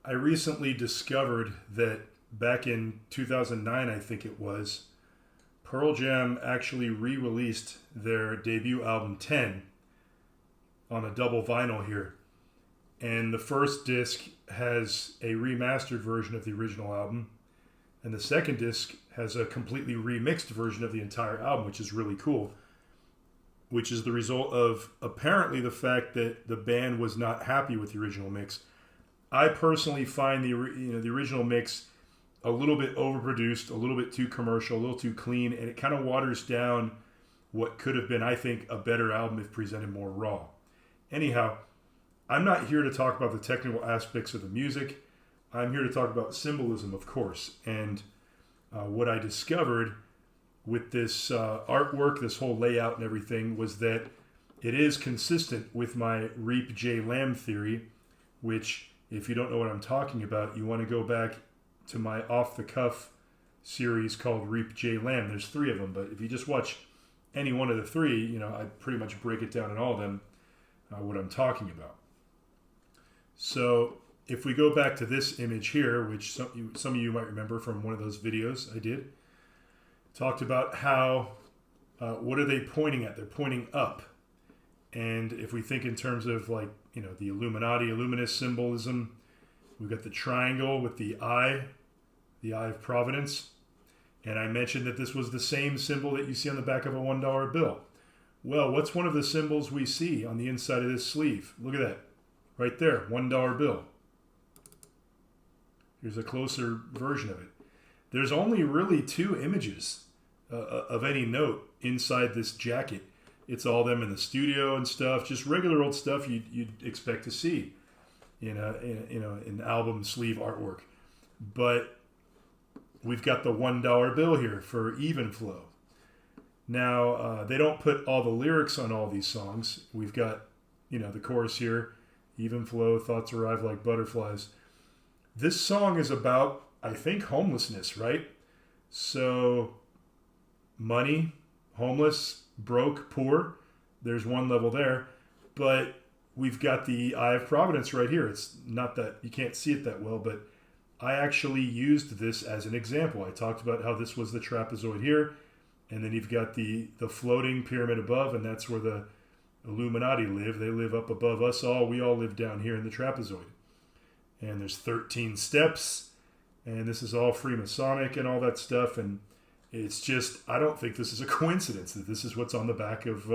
I recently discovered that back in 2009, I think it was, Pearl Jam actually re-released their debut album 10 on a double vinyl here. And the first disc has a remastered version of the original album, and the second disc has a completely remixed version of the entire album, which is really cool. Which is the result of apparently the fact that the band was not happy with the original mix. I personally find the original mix a little bit overproduced, a little bit too commercial, a little too clean, and it kind of waters down what could have been, I think, a better album if presented more raw. Anyhow, I'm not here to talk about the technical aspects of the music. I'm here to talk about symbolism, of course, and what I discovered with this artwork, this whole layout and everything, was that it is consistent with my Reap J. Lamb theory, which, if you don't know what I'm talking about, you want to go back to my off-the-cuff series called Reap J. Lamb. There's 3 of them, but if you just watch any one of the 3, I pretty much break it down in all of them, what I'm talking about. So if we go back to this image here, which some of you might remember from one of those videos I did, talked about how, what are they pointing at? They're pointing up. And if we think in terms of the Illuminati, Illuminous symbolism, we've got the triangle with the eye of Providence. And I mentioned that this was the same symbol that you see on the back of a $1 bill. Well, what's one of the symbols we see on the inside of this sleeve? Look at that. Right there, $1 bill. Here's a closer version of it. There's only really 2 images of any note inside this jacket. It's all them in the studio and stuff, just regular old stuff you'd expect to see in album sleeve artwork. But we've got the $1 bill here for Even Flow. Now, they don't put all the lyrics on all these songs. We've got, the chorus here, Even Flow, thoughts arrive like butterflies. This song is about, I think, homelessness, right? So, money, homeless, broke, poor. There's one level there. But we've got the Eye of Providence right here. It's not that, you can't see it that well, but I actually used this as an example. I talked about how this was the trapezoid here, and then you've got the floating pyramid above, and that's where the Illuminati live. They live up above us all. We all live down here in the trapezoid. And there's 13 steps, and this is all Freemasonic and all that stuff, and it's just, I don't think this is a coincidence that this is what's on the back of,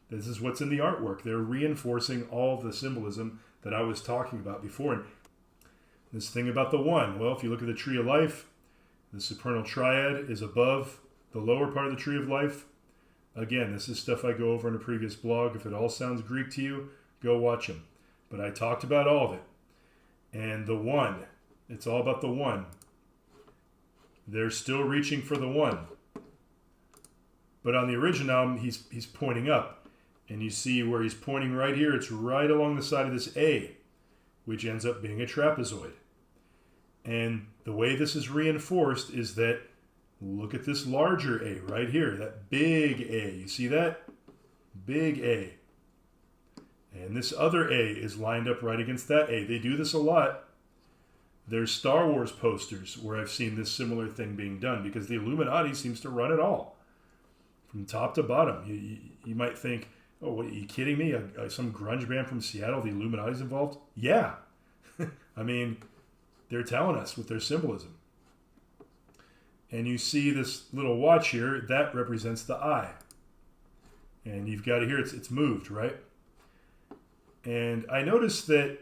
this is what's in the artwork. They're reinforcing all the symbolism that I was talking about before. And this thing about the 1, well, if you look at the tree of life, the supernal triad is above the lower part of the tree of life. Again, this is stuff I go over in a previous blog. If it all sounds Greek to you, go watch them. But I talked about all of it. And the 1, it's all about the 1. They're still reaching for the 1. But on the original album, he's pointing up. And you see where he's pointing right here, it's right along the side of this A, which ends up being a trapezoid. And the way this is reinforced is that, look at this larger A right here, that big A. You see that? Big A. And this other A is lined up right against that A. They do this a lot. There's Star Wars posters where I've seen this similar thing being done because the Illuminati seems to run it all. From top to bottom. You might think, oh, what, are you kidding me? Some grunge band from Seattle, the Illuminati's involved? Yeah. I mean, they're telling us with their symbolism. And you see this little watch here, that represents the eye. And you've got it here, it's moved, right? And I noticed that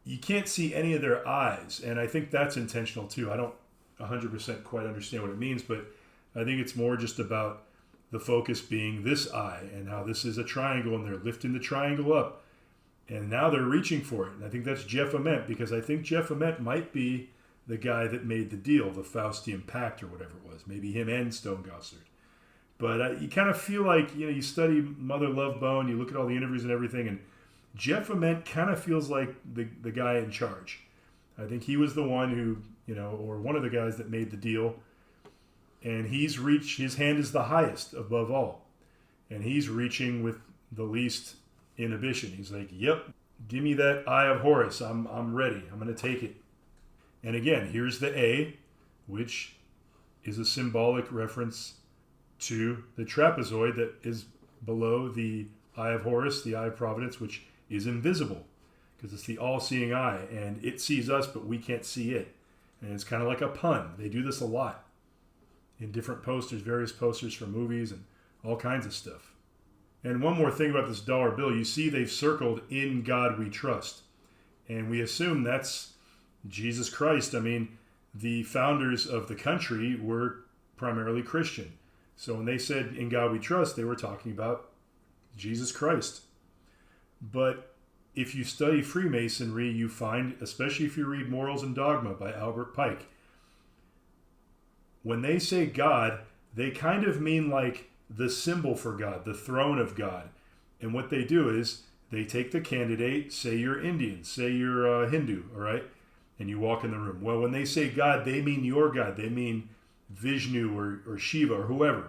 you can't see any of their eyes, and I think that's intentional too. I don't 100% quite understand what it means, but I think it's more just about the focus being this eye and how this is a triangle, and they're lifting the triangle up, and now they're reaching for it. And I think that's Jeff Ament, because I think Jeff Ament might be the guy that made the deal, the Faustian Pact or whatever it was. Maybe him and Stone Gossard. But you kind of feel like, you study Mother Love Bone, you look at all the interviews and everything, and Jeff Ament kind of feels like the guy in charge. I think he was the one who, or one of the guys that made the deal. And he's reached, his hand is the highest above all. And he's reaching with the least inhibition. He's like, yep, Give me that Eye of Horus. I'm ready. I'm going to take it. And again, here's the A, which is a symbolic reference to the trapezoid that is below the Eye of Horus, the Eye of Providence, which is invisible because it's the all-seeing eye, and it sees us, but we can't see it. And it's kind of like a pun. They do this a lot in different posters, various posters for movies and all kinds of stuff. And one more thing about this dollar bill, you see they've circled "In God We Trust." And we assume that's Jesus Christ. I mean, the founders of the country were primarily Christian. So when they said "In God We Trust," they were talking about Jesus Christ. But if you study Freemasonry, you find, especially if you read Morals and Dogma by Albert Pike, when they say God, they kind of mean like the symbol for God, the throne of God. And what they do is they take the candidate, say you're Indian, say you're Hindu, all right? And you walk in the room. Well, when they say God, they mean your God. They mean Vishnu or Shiva or whoever.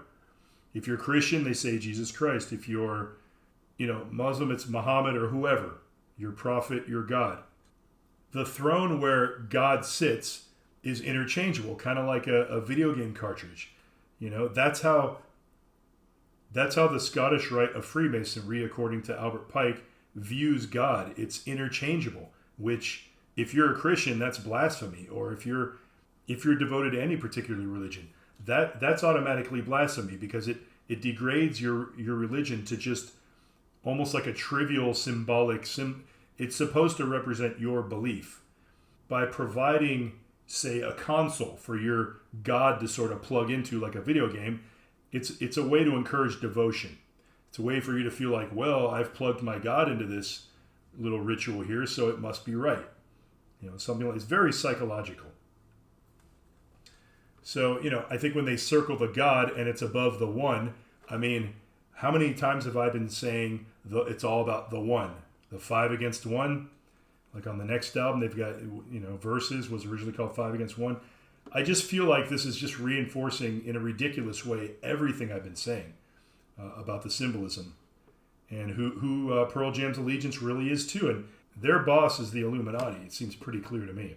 If you're Christian, they say Jesus Christ. If you're, Muslim, it's Muhammad or whoever. Your prophet, your God. The throne where God sits is interchangeable, kind of like a video game cartridge. That's how the Scottish Rite of Freemasonry, according to Albert Pike, views God. It's interchangeable, which if you're a Christian, that's blasphemy. Or if you're devoted to any particular religion, that's automatically blasphemy because it degrades your religion to just almost like a trivial symbolic it's supposed to represent your belief. By providing, say, a console for your God to sort of plug into like a video game, it's a way to encourage devotion. It's a way for you to feel like, well, I've plugged my God into this little ritual here, so it must be right. Something like it's very psychological. So, I think when they circle the God and it's above the one, I mean, how many times have I been saying it's all about the one? The 5 against 1, like on the next album, they've got, Verses was originally called 5 against 1. I just feel like this is just reinforcing in a ridiculous way everything I've been saying about the symbolism and who Pearl Jam's allegiance really is to. And their boss is the Illuminati. It seems pretty clear to me.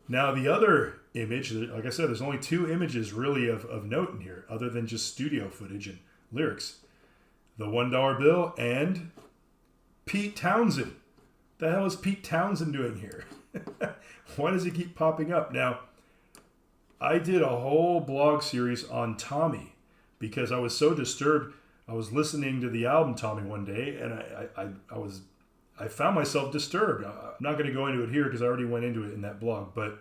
Now, the other image, like I said, there's only 2 images really of note in here other than just studio footage and lyrics. The $1 bill and Pete Townsend. The hell is Pete Townsend doing here? Why does he keep popping up? Now, I did a whole blog series on Tommy because I was so disturbed. I was listening to the album Tommy one day, and I found myself disturbed. I'm not going to go into it here because I already went into it in that blog. But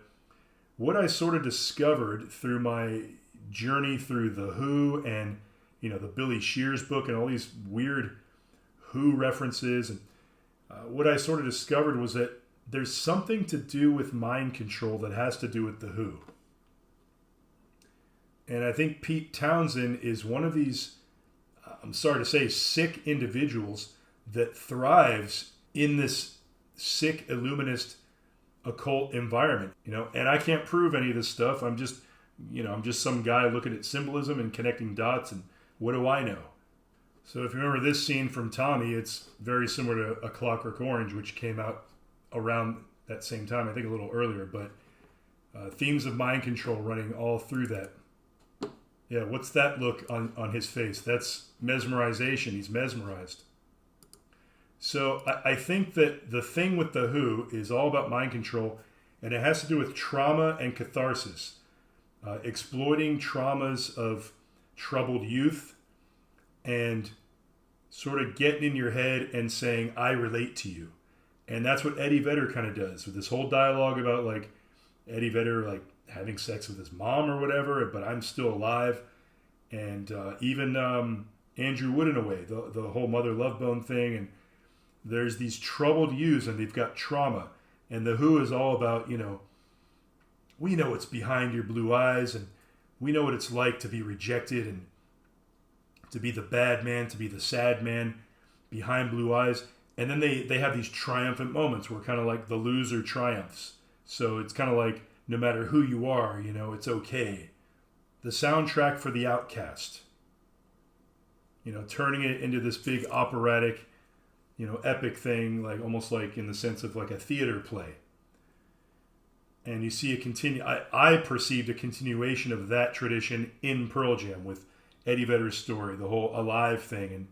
what I sort of discovered through my journey through the Who and the Billy Shears book and all these weird Who references, and what I sort of discovered was that there's something to do with mind control that has to do with the Who. And I think Pete Townsend is one of these, I'm sorry to say, sick individuals that thrives in this sick, illuminist, occult environment. And I can't prove any of this stuff. I'm just some guy looking at symbolism and connecting dots, and what do I know? So if you remember this scene from Tommy, it's very similar to A Clockwork Orange, which came out around that same time, I think a little earlier, but themes of mind control running all through that. Yeah, what's that look on his face? That's mesmerization. He's mesmerized. So I think that the thing with the Who is all about mind control, and it has to do with trauma and catharsis. Exploiting traumas of troubled youth and sort of getting in your head and saying, I relate to you. And that's what Eddie Vedder kind of does with this whole dialogue about like Eddie Vedder like having sex with his mom or whatever, but I'm still alive. And even Andrew Wood in a way, the whole Mother Love Bone thing. And there's these troubled youths and they've got trauma. And the Who is all about, we know what's behind your blue eyes and we know what it's like to be rejected and to be the bad man, to be the sad man behind blue eyes. And then they have these triumphant moments where kind of like the loser triumphs. So it's kind of like no matter who you are, it's okay. The soundtrack for The Outcast. Turning it into this big operatic, epic thing, like almost like in the sense of like a theater play. And you see I perceived a continuation of that tradition in Pearl Jam with Eddie Vedder's story, the whole Alive thing, and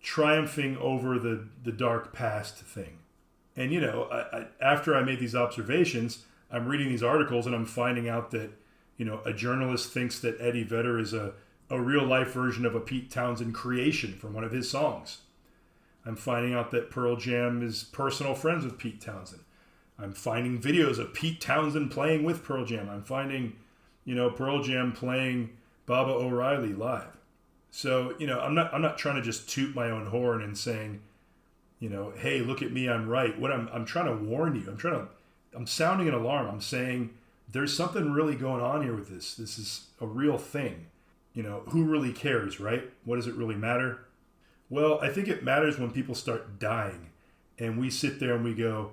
triumphing over the dark past thing. And, after I made these observations, I'm reading these articles and I'm finding out that, a journalist thinks that Eddie Vedder is a real life version of a Pete Townsend creation from one of his songs. I'm finding out that Pearl Jam is personal friends with Pete Townsend. I'm finding videos of Pete Townsend playing with Pearl Jam. I'm finding, Pearl Jam playing Baba O'Reilly live. So, I'm not trying to just toot my own horn and saying, hey, look at me, I'm right. What I'm trying to warn you. I'm sounding an alarm. I'm saying there's something really going on here with this. This is a real thing. Who really cares, right? What does it really matter? Well, I think it matters when people start dying and we sit there and we go,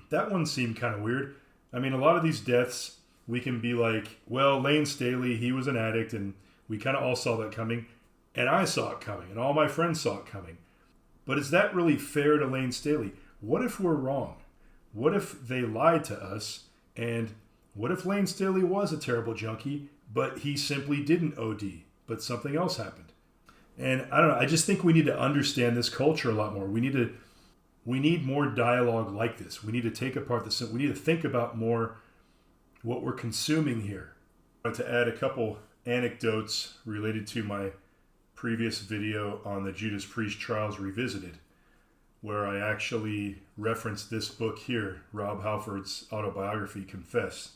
that one seemed kind of weird. I mean, a lot of these deaths, we can be like, well, Lane Staley, he was an addict, and we kind of all saw that coming, and I saw it coming, and all my friends saw it coming. But is that really fair to Lane Staley? What if we're wrong? What if they lied to us? And what if Lane Staley was a terrible junkie, but he simply didn't OD, but something else happened? And I don't know, I just think we need to understand this culture a lot more. We need more dialogue like this. We need to take apart we need to think about more what we're consuming here. I want to add a couple anecdotes related to my previous video on the Judas Priest Trials Revisited, where I actually referenced this book here, Rob Halford's autobiography, Confess.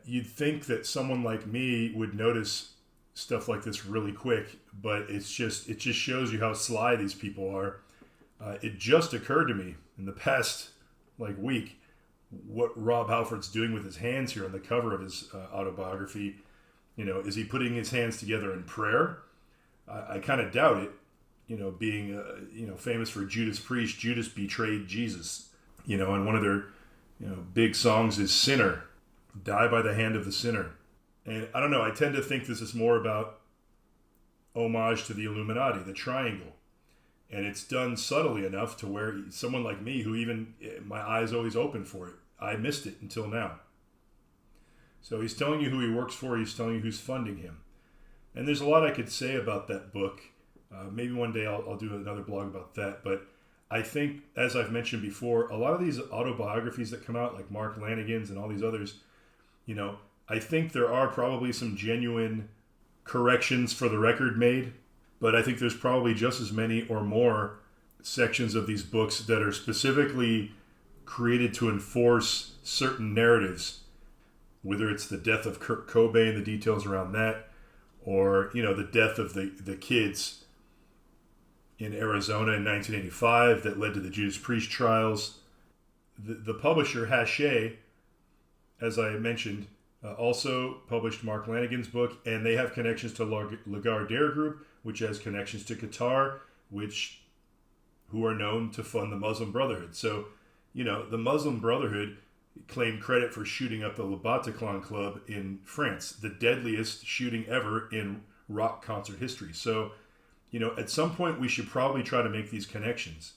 You'd think that someone like me would notice stuff like this really quick, but it just shows you how sly these people are. It just occurred to me in the past week what Rob Halford's doing with his hands here on the cover of his autobiography. Is he putting his hands together in prayer? I kind of doubt it. Being famous for Judas Priest, Judas betrayed Jesus. And one of their big songs is "Sinner, Die by the Hand of the Sinner." And I don't know. I tend to think this is more about homage to the Illuminati, the Triangle. And it's done subtly enough to where someone like me, who even my eyes always open for it, I missed it until now. So he's telling you who he works for. He's telling you who's funding him. And there's a lot I could say about that book. Maybe one day I'll do another blog about that. But I think, as I've mentioned before, a lot of these autobiographies that come out, like Mark Lanigan's and all these others, I think there are probably some genuine corrections for the record made. But I think there's probably just as many or more sections of these books that are specifically created to enforce certain narratives, whether it's the death of Kurt Cobain, the details around that, or, the death of the kids in Arizona in 1985 that led to the Judas Priest trials. The publisher, Haché, as I mentioned, also published Mark Lanigan's book, and they have connections to Lagardère Group, which has connections to Qatar, who are known to fund the Muslim Brotherhood. So, the Muslim Brotherhood claimed credit for shooting up the Le Bataclan Club in France, the deadliest shooting ever in rock concert history. So, at some point we should probably try to make these connections.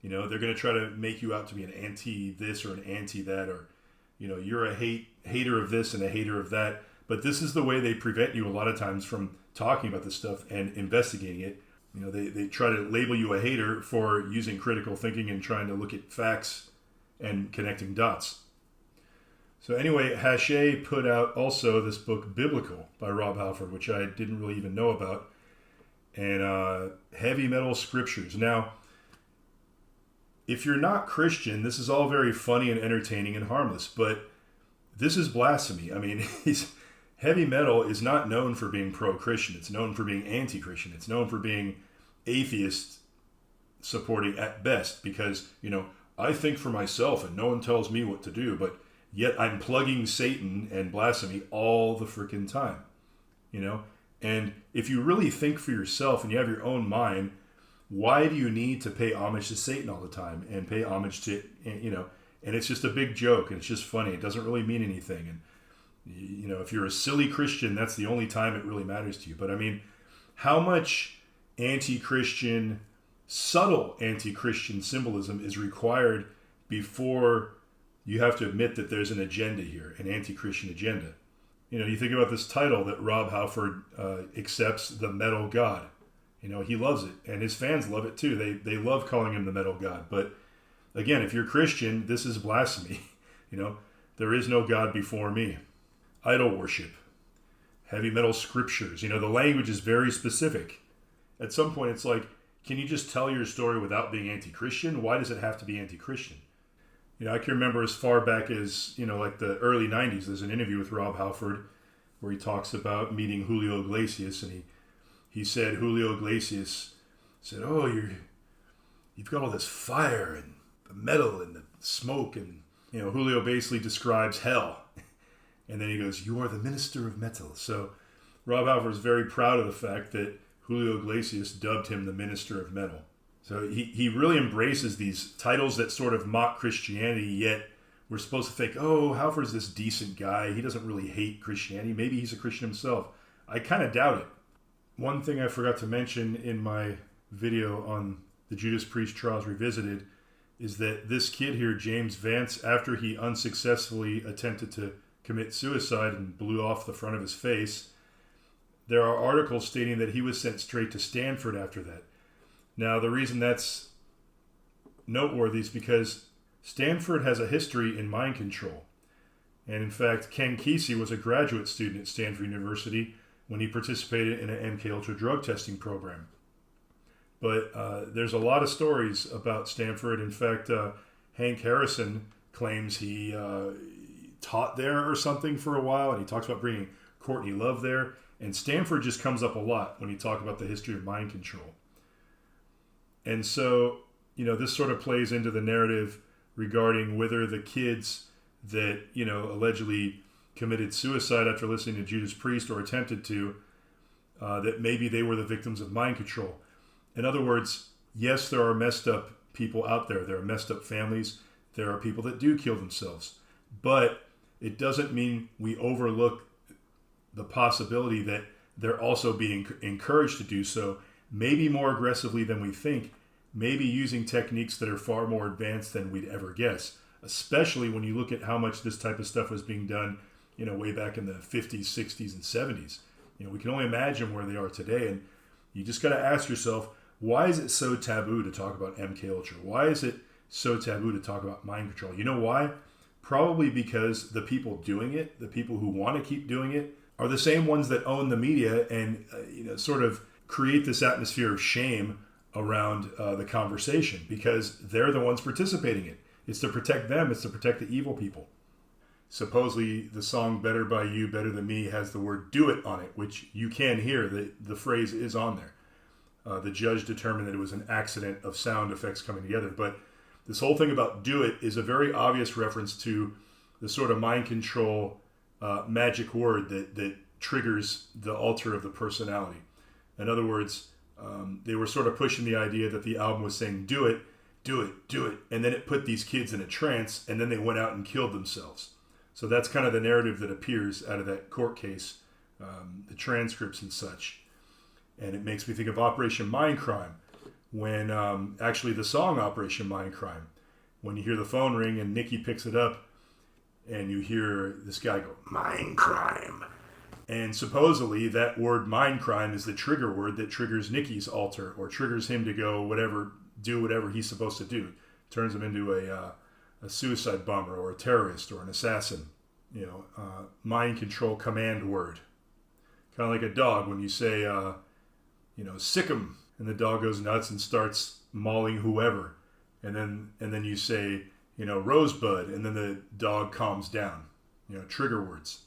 They're going to try to make you out to be an anti this or an anti that, or, you're a hater of this and a hater of that. But this is the way they prevent you a lot of times from talking about this stuff and investigating it. They try to label you a hater for using critical thinking and trying to look at facts and connecting dots. So anyway, Haché put out also this book, Biblical, by Rob Halford, which I didn't really even know about, and heavy metal scriptures. Now, if you're not Christian, this is all very funny and entertaining and harmless, but this is blasphemy. I mean, heavy metal is not known for being pro-Christian. It's known for being anti-Christian. It's known for being atheist supporting at best, because, I think for myself and no one tells me what to do, but yet I'm plugging Satan and blasphemy all the freaking time, And if you really think for yourself and you have your own mind, why do you need to pay homage to Satan all the time and pay homage to, and it's just a big joke and it's just funny. It doesn't really mean anything. And, if you're a silly Christian, that's the only time it really matters to you. But I mean, how much anti-Christian subtle anti-Christian symbolism is required before you have to admit that there's an agenda here, an anti-Christian agenda. You think about this title that Rob Halford accepts, the Metal God. He loves it, and his fans love it too. They love calling him the Metal God. But again, if you're Christian, this is blasphemy. There is no God before me. Idol worship. Heavy metal scriptures. The language is very specific. At some point, it's like, can you just tell your story without being anti-Christian? Why does it have to be anti-Christian? I can remember as far back as, like the early 90s, there's an interview with Rob Halford where he talks about meeting Julio Iglesias, and he said, Julio Iglesias said, oh, you've got all this fire and the metal and the smoke, and, Julio basically describes hell. And then he goes, you are the minister of metal. So Rob Halford is very proud of the fact that Julio Iglesias dubbed him the minister of metal. So he really embraces these titles that sort of mock Christianity, yet we're supposed to think, oh, Halford's this decent guy. He doesn't really hate Christianity. Maybe he's a Christian himself. I kind of doubt it. One thing I forgot to mention in my video on the Judas Priest Trials Revisited is that this kid here, James Vance, after he unsuccessfully attempted to commit suicide and blew off the front of his face, there are articles stating that he was sent straight to Stanford after that. Now, the reason that's noteworthy is because Stanford has a history in mind control. And in fact, Ken Kesey was a graduate student at Stanford University when he participated in an MKUltra drug testing program. But there's a lot of stories about Stanford. In fact, Hank Harrison claims he taught there or something for a while, and he talks about bringing Courtney Love there. And Stanford just comes up a lot when you talk about the history of mind control. And so, this sort of plays into the narrative regarding whether the kids that, allegedly committed suicide after listening to Judas Priest or attempted to, that maybe they were the victims of mind control. In other words, yes, there are messed up people out there. There are messed up families. There are people that do kill themselves. But it doesn't mean we overlook the possibility that they're also being encouraged to do so, maybe more aggressively than we think, maybe using techniques that are far more advanced than we'd ever guess, especially when you look at how much this type of stuff was being done, way back in the 50s, 60s, and 70s. We can only imagine where they are today, and you just got to ask yourself, why is it so taboo to talk about MKUltra? Why is it so taboo to talk about mind control? You know why? Probably because the people doing it, the people who want to keep doing it, are the same ones that own the media and sort of create this atmosphere of shame around the conversation, because they're the ones participating in it. It's to protect them. It's to protect the evil people. Supposedly, the song Better By You, Better Than Me has the word do it on it, which you can hear. The phrase is on there. The judge determined that it was an accident of sound effects coming together. But this whole thing about do it is a very obvious reference to the sort of mind control magic word that triggers the altar of the personality. In other words, they were sort of pushing the idea that the album was saying, do it, do it, do it. And then it put these kids in a trance, and then they went out and killed themselves. So that's kind of the narrative that appears out of that court case, the transcripts and such. And it makes me think of Operation Mindcrime, when actually the song Operation Mindcrime, when you hear the phone ring and Nikki picks it up, and you hear this guy go, Mindcrime. And supposedly that word mindcrime is the trigger word that triggers Nikki's altar, or triggers him to go do whatever he's supposed to do. Turns him into a suicide bomber or a terrorist or an assassin. Mind control command word. Kind of like a dog when you say, sick 'em, and the dog goes nuts and starts mauling whoever. And then you say, Rosebud, and then the dog calms down. Trigger words.